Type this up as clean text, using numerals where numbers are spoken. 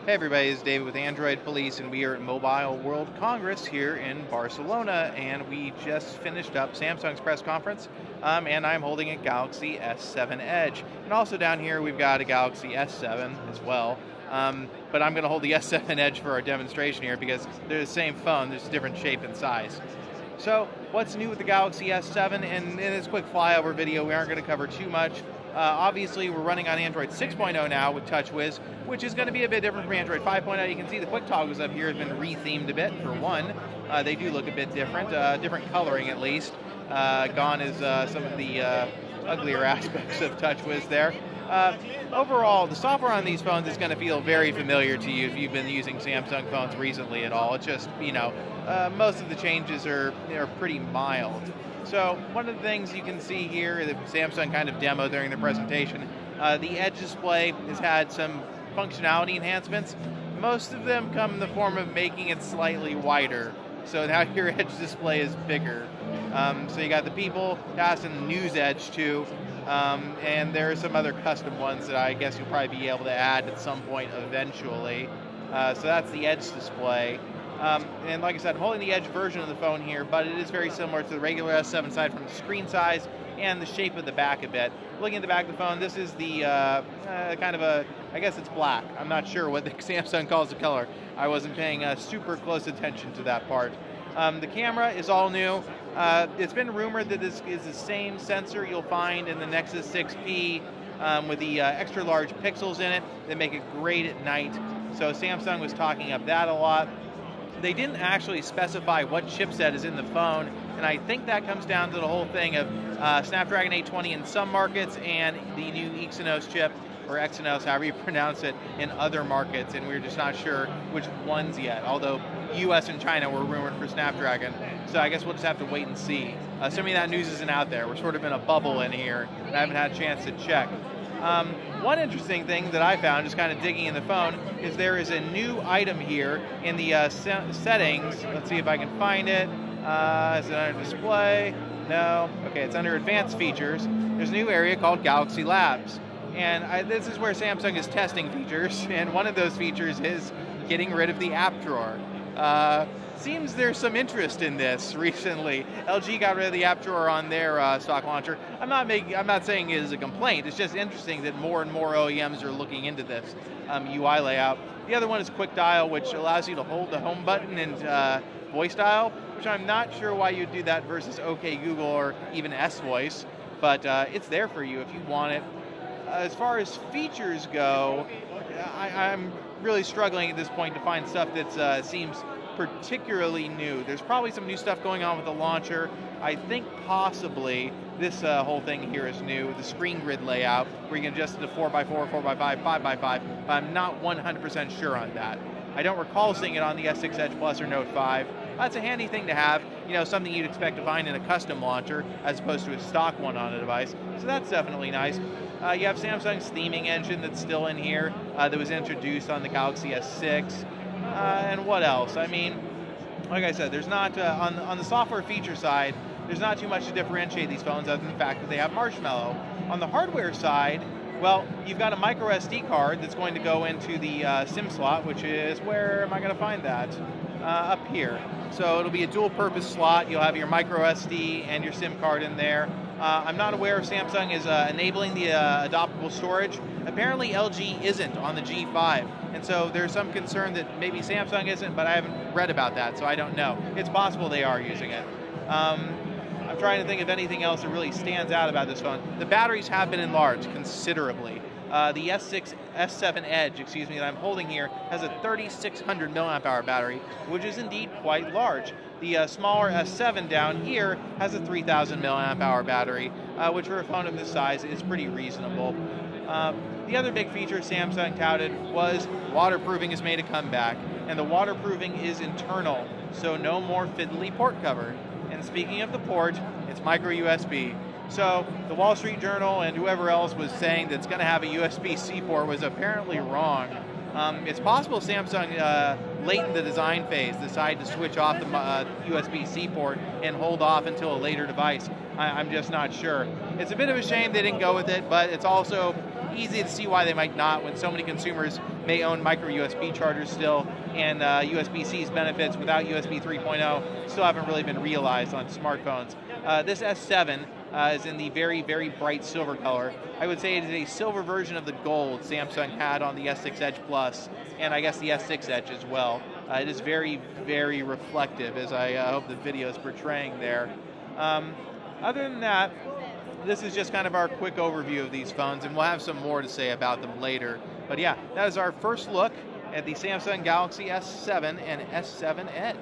Hey everybody, it's David with Android Police, and we are at Mobile World Congress here in Barcelona, and we just finished up Samsung's press conference, and I'm holding a Galaxy S7 Edge. And also down here we've got a Galaxy S7 as well, but I'm going to hold the S7 Edge for our demonstration here because they're the same phone, there's a different shape and size. So what's new with the Galaxy S7? And in this quick flyover video, we aren't going to cover too much. Obviously, we're running on Android 6.0 now with TouchWiz, which is going to be a bit different from Android 5.0. You can see the quick toggles up here have been rethemed a bit. For one, they do look a bit different, different coloring at least. Gone is some of the uglier aspects of TouchWiz there. Overall, the software on these phones is going to feel very familiar to you if you've been using Samsung phones recently at all. It's just, most of the changes are pretty mild. So one of the things you can see here that Samsung kind of demoed during the presentation, the Edge display has had some functionality enhancements. Most of them come in the form of making it slightly wider. So now your Edge display is bigger. So you got the People Task and the News Edge too. And there are some other custom ones that I guess you'll probably be able to add at some point eventually. So that's the Edge display. And like I said, I'm holding the Edge version of the phone here, but it is very similar to the regular S7 aside from the screen size and the shape of the back a bit. Looking at the back of the phone, this is the kind of I guess it's black. I'm not sure what the Samsung calls the color. I wasn't paying super close attention to that part. The camera is all new. It's been rumored that this is the same sensor you'll find in the Nexus 6P with the extra large pixels in it that make it great at night. So Samsung was talking up that a lot. They didn't actually specify what chipset is in the phone, and I think that comes down to the whole thing of Snapdragon 820 in some markets and the new Exynos chip, or Exynos, however you pronounce it, in other markets, and we're just not sure which ones yet, although US and China were rumored for Snapdragon, so I guess we'll just have to wait and see. Some of that news isn't out there. We're sort of in a bubble in here, and I haven't had a chance to check. One interesting thing that I found, just kind of digging in the phone, is there is a new item here in the settings. Let's see if I can find it. Is it under display? No. Okay, it's under advanced features. There's a new area called Galaxy Labs. And this is where Samsung is testing features, and one of those features is getting rid of the app drawer. Seems there's some interest in this recently. LG got rid of the app drawer on their stock launcher. I'm not saying it is a complaint. It's just interesting that more and more OEMs are looking into this UI layout. The other one is Quick Dial, which allows you to hold the home button and voice dial, which I'm not sure why you'd do that versus OK Google or even S-Voice, but it's there for you if you want it. As far as features go, I'm really struggling at this point to find stuff that seems particularly new. There's probably some new stuff going on with the launcher. I think possibly this whole thing here is new, the screen grid layout, where you can adjust it to 4x4, 4x5, 5x5, but I'm not 100% sure on that. I don't recall seeing it on the S6 Edge Plus or Note 5. That's a handy thing to have, something you'd expect to find in a custom launcher as opposed to a stock one on a device. So that's definitely nice. You have Samsung's theming engine that's still in here that was introduced on the Galaxy S6. And what else? I mean, like I said, there's not, on the software feature side, there's not too much to differentiate these phones other than the fact that they have Marshmallow. On the hardware side, well, you've got a micro SD card that's going to go into the SIM slot, which is, where am I going to find that? Up here. So it'll be a dual purpose slot. You'll have your micro SD and your SIM card in there. I'm not aware if Samsung is enabling the adaptable storage. Apparently LG isn't on the G5, and so there's some concern that maybe Samsung isn't, but I haven't read about that, so I don't know. It's possible they are using it. I'm trying to think of anything else that really stands out about this phone. The batteries have been enlarged considerably. The S7 Edge, that I'm holding here has a 3,600 milliamp hour battery, which is indeed quite large. The smaller S7 down here has a 3,000 milliamp hour battery, which for a phone of this size is pretty reasonable. The other big feature Samsung touted was waterproofing has made a comeback, and the waterproofing is internal, so no more fiddly port cover. And speaking of the port, it's micro USB. So the Wall Street Journal and whoever else was saying that it's going to have a USB-C port was apparently wrong. It's possible Samsung, late in the design phase, decided to switch off the USB-C port and hold off until a later device. I'm just not sure. It's a bit of a shame they didn't go with it, but it's also easy to see why they might not when so many consumers may own micro USB chargers still, and USB-C's benefits without USB 3.0 still haven't really been realized on smartphones. This S7 is in the very, very bright silver color. I would say it is a silver version of the gold Samsung had on the S6 Edge Plus, and I guess the S6 Edge as well. It is very, very reflective, as I hope the video is portraying there. Other than that, this is just kind of our quick overview of these phones, and we'll have some more to say about them later. But yeah, that is our first look at the Samsung Galaxy S7 and S7 Edge.